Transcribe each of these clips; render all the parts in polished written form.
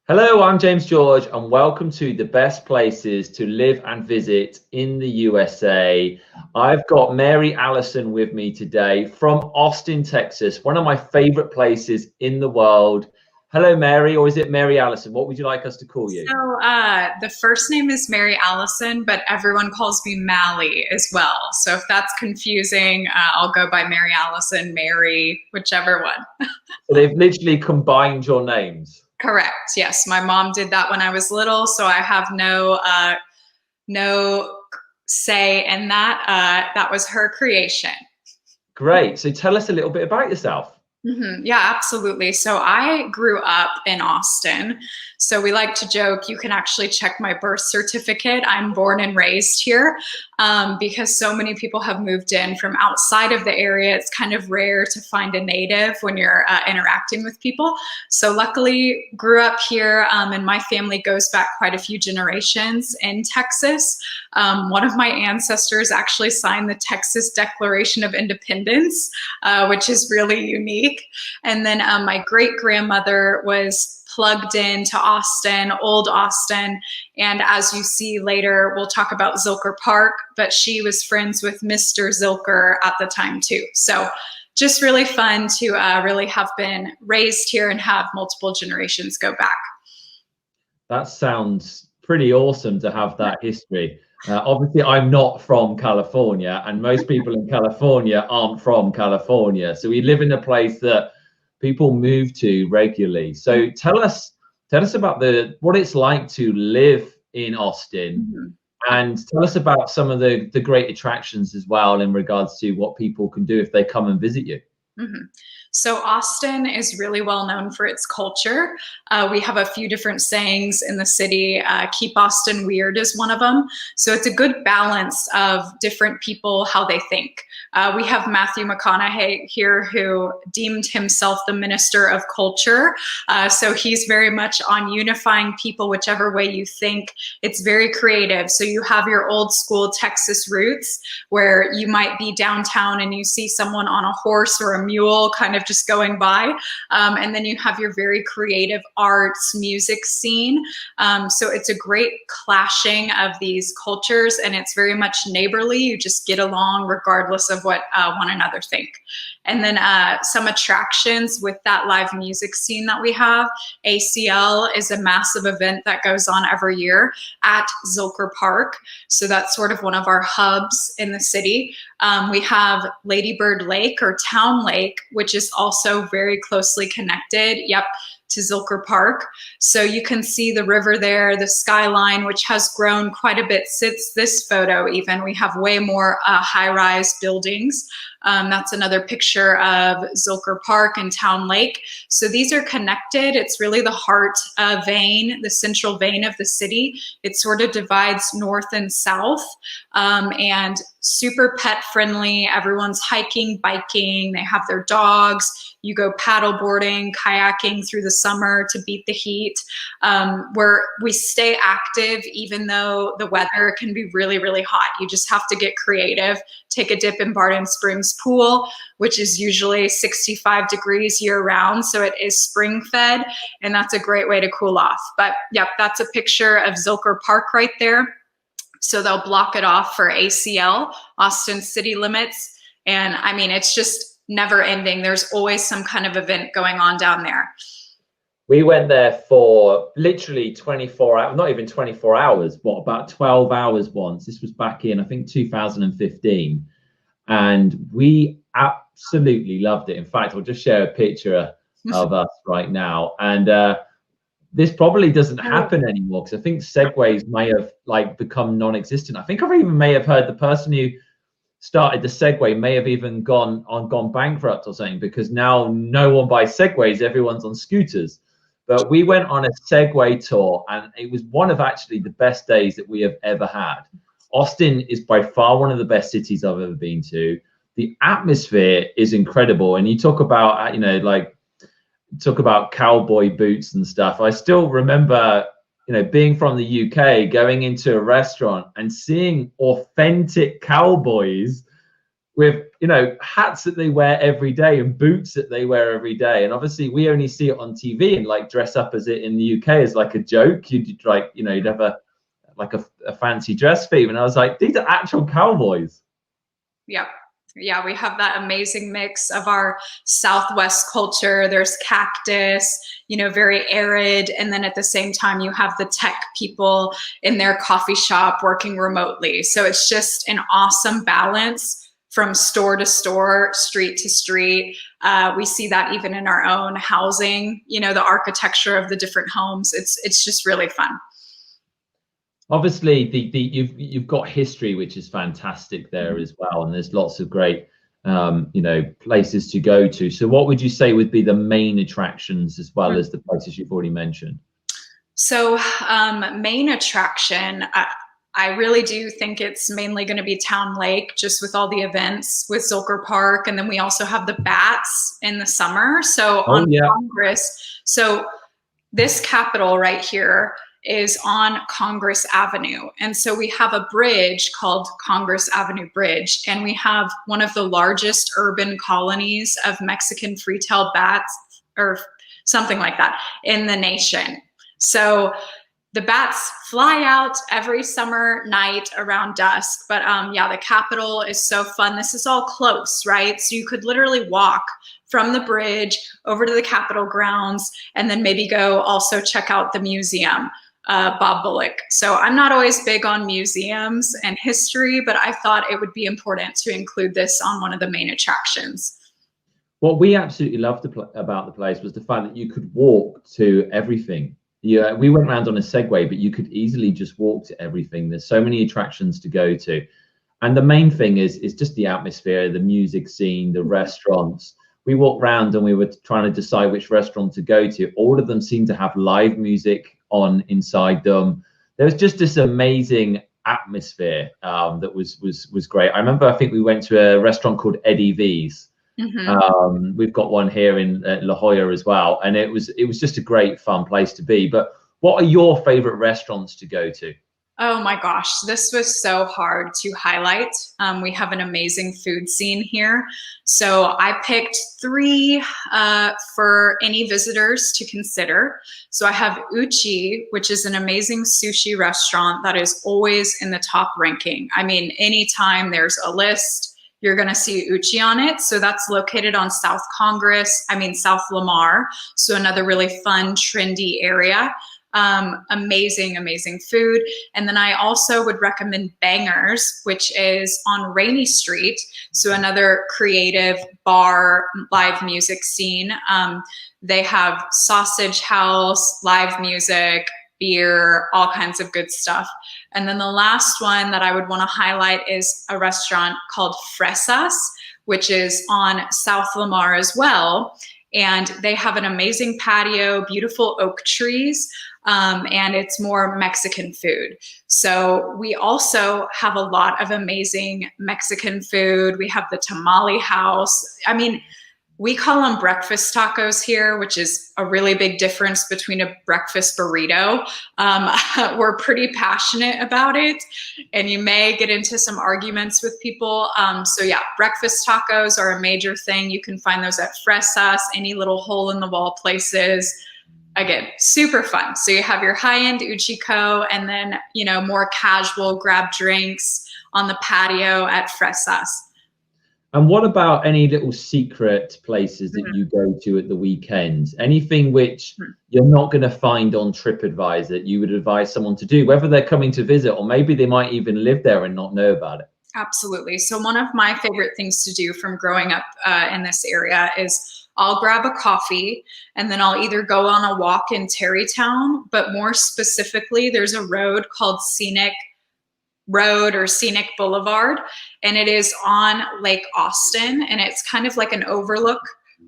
Hello, I'm James George, and welcome to the best places to live and visit in the USA. I've got Mary-Alison with me today from Austin, Texas, one of my favorite places in the world. Hello, Mary, or is it Mary-Alison? What would you like us to call you? The first name is Mary-Alison, but everyone calls me Mally as well. So if that's confusing, I'll go by Mary-Alison, Mary, whichever one. So they've literally combined your names. Correct. Yes, my mom did that when I was little, so I have no say in that. That was her creation. Great. So tell us a little bit about yourself. Yeah, absolutely. So I grew up in Austin. So we like to joke, you can actually check my birth certificate. I'm born and raised here because so many people have moved in from outside of the area. It's kind of rare to find a native when you're interacting with people. So luckily grew up here and my family goes back quite a few generations in Texas. One of my ancestors actually signed the Texas Declaration of Independence, which is really unique. And then my great-grandmother was plugged into Austin, old Austin. And as you see later, we'll talk about Zilker Park, but she was friends with Mr. Zilker at the time too. So just really fun to really have been raised here and have multiple generations go back. That sounds pretty awesome to have that history. Obviously, I'm not from California, and most people in California aren't from California. So we live in a place that people move to regularly. So tell us about what it's like to live in Austin, and tell us about some of the great attractions as well in regards to what people can do if they come and visit you. So Austin is really well known for its culture. We have a few different sayings in the city. Keep Austin weird is one of them. So it's a good balance of different people, how they think. We have Matthew McConaughey here who deemed himself the minister of culture. So he's very much on unifying people whichever way you think. It's very creative. So you have your old school Texas roots where you might be downtown and you see someone on a horse or a mule kind of just going by. And then you have your very creative arts, music scene. So it's a great clashing of these cultures and it's very much neighborly. You just get along regardless of what one another think. And then some attractions with that live music scene that we have. ACL is a massive event that goes on every year at Zilker Park. So that's sort of one of our hubs in the city. We have Lady Bird Lake or Town Lake, which is also very closely connected. Yep. To Zilker Park. So you can see the river there, the skyline, which has grown quite a bit since this photo even. We have way more high-rise buildings. That's another picture of Zilker Park and Town Lake. So these are connected. It's really the heart vein, the central vein of the city. It sort of divides north and south and super pet friendly. Everyone's hiking, biking, they have their dogs. You go paddle boarding, kayaking through the summer to beat the heat, where we stay active even though the weather can be really, really hot. You just have to get creative. Take a dip in Barton Springs Pool, which is usually 65 degrees year round. So it is spring fed and that's a great way to cool off. But yep, that's a picture of Zilker Park right there. So they'll block it off for ACL, Austin City Limits. And I mean, it's just never ending. There's always some kind of event going on down there. We went there for literally 24 hours, not even 24 hours, what, about 12 hours once. This was back in, I think, 2015. And we absolutely loved it. In fact, I'll just share a picture of us right now. And this probably doesn't happen anymore because I think segways may have become non-existent. I think I even may have heard the person who started the Segway may have even gone bankrupt or something, because now no one buys Segways, everyone's on scooters. But we went on a Segway tour and it was one of actually the best days that we have ever had. Austin is by far one of the best cities I've ever been to. The atmosphere is incredible. And you talk about, talk about cowboy boots and stuff. I still remember, being from the UK, going into a restaurant and seeing authentic cowboys with, you know, hats that they wear every day and boots that they wear every day. And obviously we only see it on TV and like dress up as it in the UK as like a joke. You'd like, you know, you'd have a fancy dress theme. And I was like, these are actual cowboys. Yeah. Yeah, we have that amazing mix of our Southwest culture. There's cactus, you know, very arid. And then at the same time, you have the tech people in their coffee shop working remotely. So it's just an awesome balance from store to store, street to street. We see that even in our own housing, you know, the architecture of the different homes. It's just really fun. Obviously, you've got history, which is fantastic there as well, and there's lots of great, you know, places to go to. So, what would you say would be the main attractions as well as the places you've already mentioned? So, main attraction, I really do think it's mainly going to be Town Lake, just with all the events with Zilker Park, and then we also have the bats in the summer. So Congress, so this Capitol right here is on Congress Avenue. And so we have a bridge called Congress Avenue Bridge, and we have one of the largest urban colonies of Mexican free-tailed bats, or something like that, in the nation. So the bats fly out every summer night around dusk. But yeah, the Capitol is so fun. This is all close, right? So you could literally walk from the bridge over to the Capitol grounds and then maybe go also check out the museum. Bob Bullock. So I'm not always big on museums and history, but I thought it would be important to include this on one of the main attractions. What we absolutely loved about the place was the fact that you could walk to everything. Yeah, we went around on a Segway, but you could easily just walk to everything. There's so many attractions to go to. And the main thing is just the atmosphere, the music scene, the restaurants. We walked around and we were trying to decide which restaurant to go to. All of them seemed to have live music on inside them. There was just this amazing atmosphere that was great. I remember, I think we went to a restaurant called Eddie V's. We've got one here in La Jolla as well, and it was just a great fun place to be. But what are your favorite restaurants to go to? Oh my gosh, this was so hard to highlight. We have an amazing food scene here. So I picked 3 for any visitors to consider. So I have Uchi, which is an amazing sushi restaurant that is always in the top ranking. I mean, anytime there's a list, you're going to see Uchi on it. So that's located on South Lamar. So another really fun, trendy area. Amazing food. And then I also would recommend Bangers, which is on Rainy Street. So another creative bar, live music scene. They have sausage house, live music, beer, all kinds of good stuff. And then the last one that I would want to highlight is a restaurant called Fresas, which is on South Lamar as well. And they have an amazing patio, beautiful oak trees, and it's more Mexican food. So we also have a lot of amazing Mexican food. We have the tamale house. I mean, we call them breakfast tacos here, which is a really big difference between a breakfast burrito. We're pretty passionate about it, and you may get into some arguments with people. So yeah, breakfast tacos are a major thing. You can find those at Fresas, any little hole in the wall places. Again, super fun. So you have your high-end Uchiko, and then, you know, more casual grab drinks on the patio at Fresas. And what about any little secret places that you go to at the weekends? Anything which you're not going to find on TripAdvisor that you would advise someone to do, whether they're coming to visit or maybe they might even live there and not know about it? Absolutely. So one of my favorite things to do from growing up in this area is I'll grab a coffee and then I'll either go on a walk in Tarrytown, but more specifically, there's a road called Scenic Road or Scenic Boulevard, and it is on Lake Austin, and it's kind of like an overlook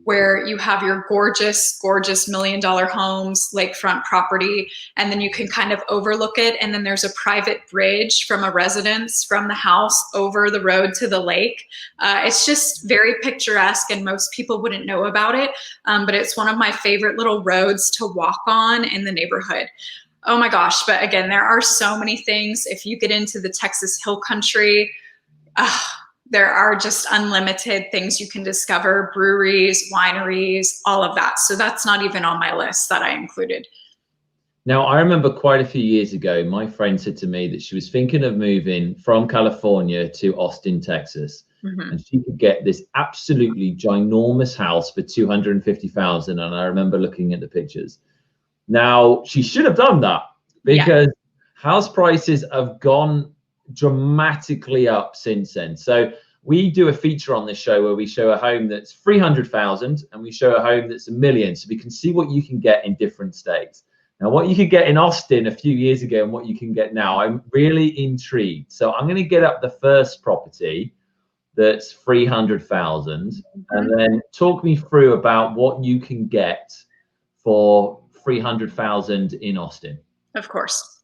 where you have your gorgeous $1 million homes, lakefront property, and then you can kind of overlook it, and then there's a private bridge from a residence from the house over the road to the lake. It's just very picturesque, and most people wouldn't know about it, but it's one of my favorite little roads to walk on in the neighborhood. Oh my gosh, but again, there are so many things. If you get into the Texas Hill Country, there are just unlimited things you can discover, breweries, wineries, all of that. So that's not even on my list that I included. Now, I remember quite a few years ago, my friend said to me that she was thinking of moving from California to Austin, Texas. And she could get this absolutely ginormous house for $250,000. And I remember looking at the pictures. Now, she should have done that because house prices have gone dramatically up since then. So we do a feature on this show where we show a home that's 300,000 and we show a home that's $1 million, so we can see what you can get in different states. Now, what you could get in Austin a few years ago and what you can get now, I'm really intrigued. So I'm going to get up the first property that's 300,000 and then talk me through about what you can get for 300,000 in Austin. Of course.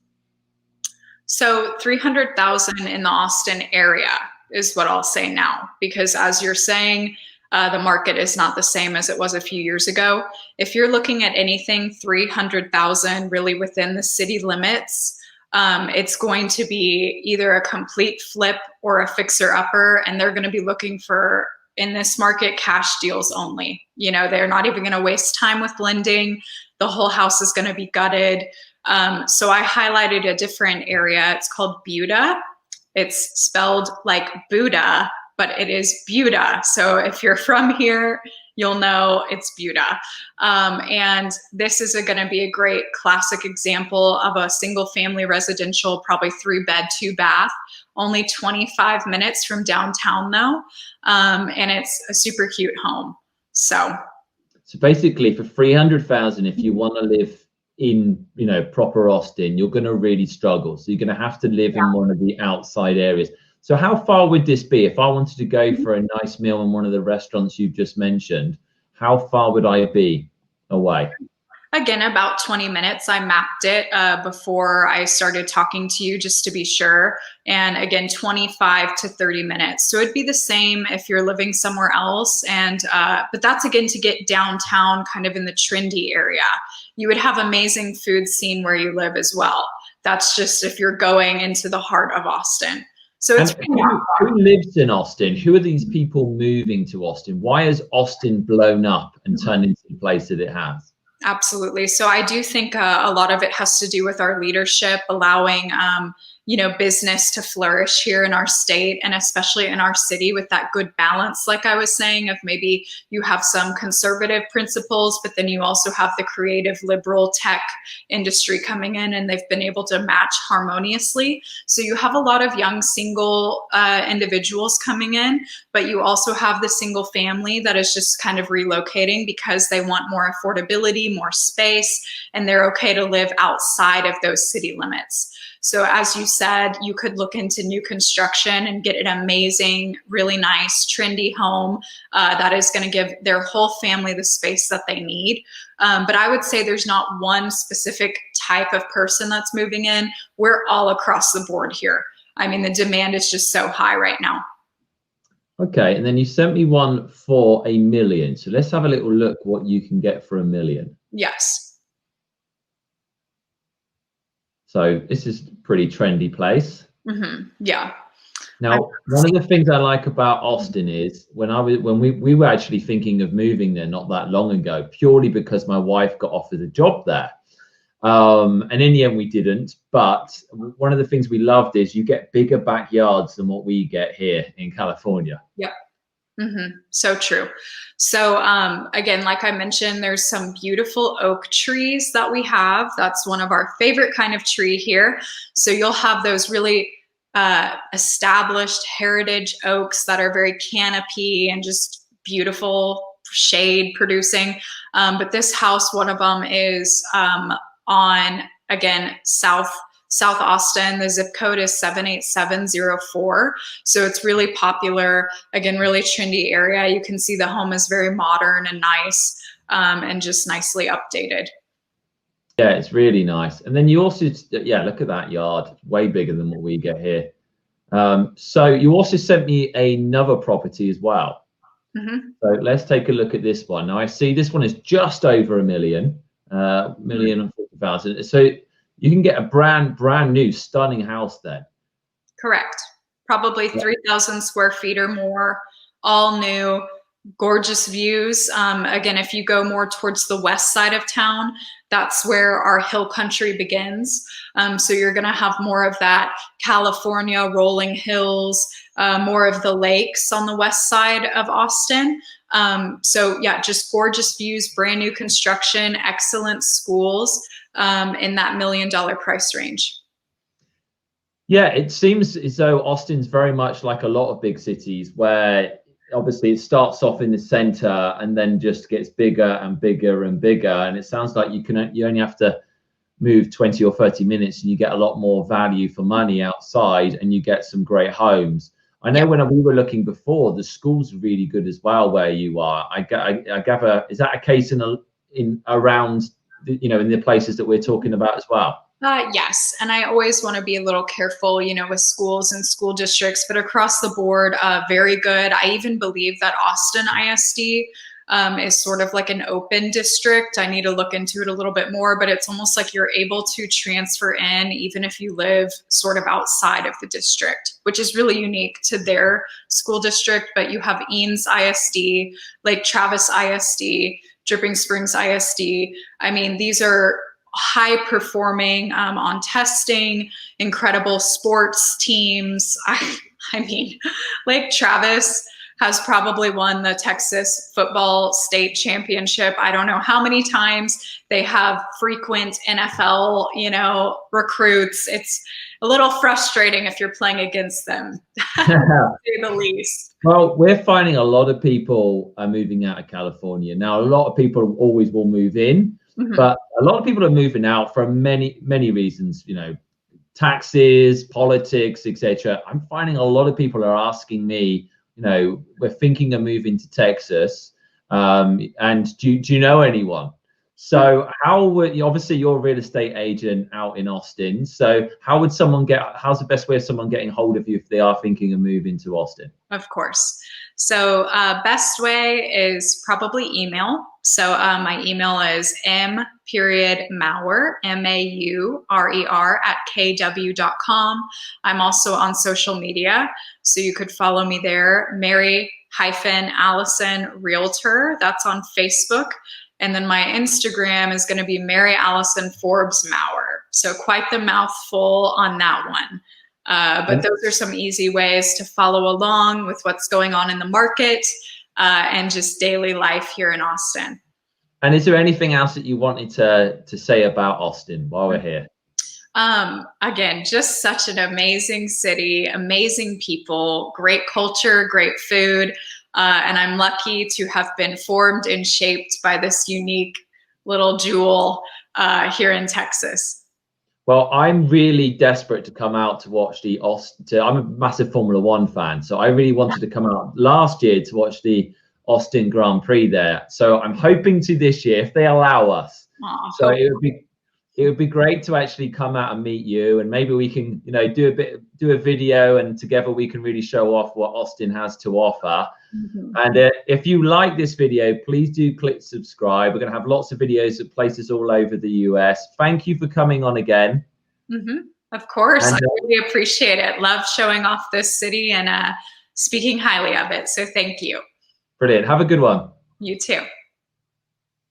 So 300,000 in the Austin area is what I'll say now, because as you're saying, the market is not the same as it was a few years ago. If you're looking at anything 300,000 really within the city limits, it's going to be either a complete flip or a fixer-upper, and they're going to be looking for, in this market, cash deals only. You know, they're not even going to waste time with lending. The whole house is going to be gutted. So I highlighted a different area. It's called Buda. It's spelled like Buddha, but it is Buda. So if you're from here, you'll know it's Buda. And this is going to be a great classic example of a single family residential, probably 3-bed, 2-bath, only 25 minutes from downtown though. And it's a super cute home. So basically for 300,000, if you want to live in, you know, proper Austin, you're going to really struggle. So you're going to have to live in one of the outside areas. So how far would this be? If I wanted to go for a nice meal in one of the restaurants you've just mentioned, how far would I be away? Again, about 20 minutes. I mapped it before I started talking to you just to be sure. And again, 25 to 30 minutes. So it'd be the same if you're living somewhere else. And but that's again to get downtown, kind of in the trendy area. You would have amazing food scene where you live as well. That's just if you're going into the heart of Austin. So it's who lives in Austin? Who are these people moving to Austin? Why has Austin blown up and turned into the place that it has? Absolutely. So I do think a lot of it has to do with our leadership, allowing business to flourish here in our state and especially in our city with that good balance, like I was saying, of maybe you have some conservative principles, but then you also have the creative liberal tech industry coming in and they've been able to match harmoniously. So you have a lot of young single individuals coming in, but you also have the single family that is just kind of relocating because they want more affordability, more space, and they're okay to live outside of those city limits. So as you said, you could look into new construction and get an amazing, really nice, trendy home that is going to give their whole family the space that they need. But I would say there's not one specific type of person that's moving in. We're all across the board here. I mean, the demand is just so high right now. Okay, and then you sent me one for $1 million. So let's have a little look what you can get for $1 million. Yes. So this is a pretty trendy place. Yeah. Now, one of the things I like about Austin is when we were actually thinking of moving there not that long ago, purely because my wife got offered a job there. And in the end, we didn't. But one of the things we loved is you get bigger backyards than what we get here in California. Yep. So true. So again, like I mentioned, there's some beautiful oak trees that we have. That's one of our favorite kind of tree here. So you'll have those really established heritage oaks that are very canopy and just beautiful shade producing. But this house, one of them is on, again, South Austin. The zip code is 78704. So it's really popular, again, really trendy area. You can see the home is very modern and nice and just nicely updated. Yeah, it's really nice. And then you also, look at that yard, way bigger than what we get here. So you also sent me another property as well. So let's take a look at this one. Now I see this one is just over $1 million, $1,040,000. So you can get a brand new stunning house then. Correct. probably 3,000 square feet or more, all new, gorgeous views. Again, if you go more towards the west side of town, that's where our hill country begins. So you're going to have more of that California rolling hills, more of the lakes on the west side of Austin. So yeah, just gorgeous views, brand new construction, excellent schools in that $1 million price range. Yeah, it seems as though Austin's very much like a lot of big cities where obviously it starts off in the center and then just gets bigger and bigger and bigger. And it sounds like you only have to move 20 or 30 minutes and you get a lot more value for money outside and you get some great homes. I know when we were looking before, the schools are really good as well where you are. I gather, is that a case in around, in the places that we're talking about as well? Yes, and I always want to be a little careful, with schools and school districts, but across the board, very good. I even believe that Austin ISD is sort of like an open district. I need to look into it a little bit more, but it's almost like you're able to transfer in even if you live sort of outside of the district, which is really unique to their school district. But you have Eanes ISD, Lake Travis ISD, Dripping Springs ISD. I mean, these are high performing on testing, incredible sports teams. I mean, Lake Travis has probably won the Texas football state championship. I don't know how many times. They have frequent NFL, recruits. It's a little frustrating if you're playing against them, to say the least. Well, we're finding a lot of people are moving out of California. Now, a lot of people always will move in. But a lot of people are moving out for many, many reasons, taxes, politics, etc. I'm finding a lot of people are asking me, we're thinking of moving to Texas. And do you know anyone? So obviously you're a real estate agent out in Austin. So how's the best way of someone getting hold of you if they are thinking of moving to Austin? Of course. So best way is probably email. So my email is m.maurer, M-A-U-R-E-R @kw.com. I'm also on social media. So you could follow me there, Mary-Alison Realtor. That's on Facebook. And then my Instagram is going to be Mary-Alison Forbes Maurer. So quite the mouthful on that one. But those are some easy ways to follow along with what's going on in the market and just daily life here in Austin. And is there anything else that you wanted to say about Austin while we're here? Again, just such an amazing city, amazing people, great culture, great food. And I'm lucky to have been formed and shaped by this unique little jewel here in Texas. Well, I'm really desperate to come out to watch the Austin. I'm a massive Formula One fan, so I really wanted to come out last year to watch the Austin Grand Prix there. So I'm hoping to this year if they allow us. So it would be great to actually come out and meet you, and maybe we can, do a video, and together we can really show off what Austin has to offer. And if you like this video, please do click subscribe. We're going to have lots of videos of places all over the US. Thank you for coming on again. Of course, I really appreciate it. Love showing off this city and speaking highly of it. So thank you. Brilliant. Have a good one. You too.